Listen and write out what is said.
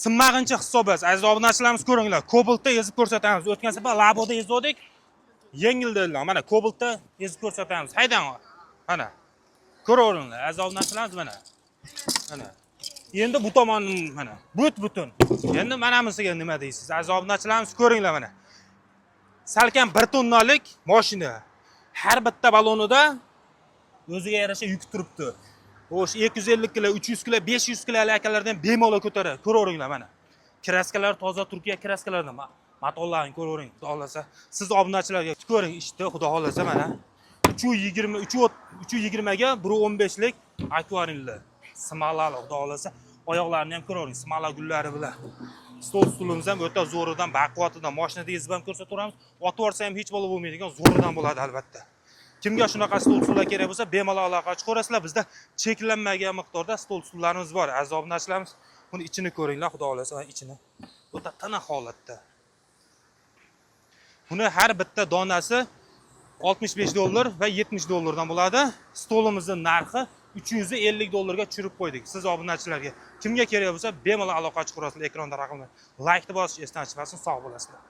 sinmag'incha hisobimiz. Aziz obunachilarimiz ko'ringlar. Kobaltda ezib ko'rsatamiz. O'tgan safar Laboda ezdik. Yengildilar. Mana Kobaltda ezib ko'rsatamiz. Haydang. Mana. Ko'raveringlar. Aziz obunachilarimiz mana. Mana. Endi bu tomon mana. Butun. Endi manamisiga nima deysiz? Aziz obunachilarimiz ko'ringlar mana. Salkam 1 tonnalik mashina. Har bitta balonida o'ziga yarasha yuk turibdi. O'sh 250 kg, 300 kg, 500 kg akalardan bemalol ko'taradi. Ko'raveringlar mana. Kraskalar toza Turkiya kraskalaridan. Matollarni ko'ravering, xudo xolasa. Siz obunachilarga ko'ring, ishda xudo xolasa mana. 320 ga 115 lik akvaringlar. Simalali xudo xolasa. Oyoqlarini ham ko'ravering, simala gullari bilan. Stol-stulimiz ham o'ta zo'ridan, baquvvatidan, mashinada ezib ham ko'rsataveramiz. Otib yorsa ham hech bo'lib bo'lmaydigan zo'ridan bo'ladi albatta. Kimga shunaqa stol-stullar kerak bo'lsa, bemalol aloqa chiqarasizlar. Bizda cheklanmagan miqdorda stol-stullarimiz bor. Aziz obunachilarimiz, buni ichini ko'ringlar, xudo xolasa, ichini. O'ta tana holatda. Buni har bitta donasi 65 dollar va 70 dollardan bo'ladi. Stolimizning narxi 350 dollarga tushirib qo'ydik. Siz obunachilarga kimga kerak bo'lsa, bemalol aloqa chiqarasizlar. Ekranda raqamlar. Like bosish esdan chiqmasin, sog' bo'lasizlar.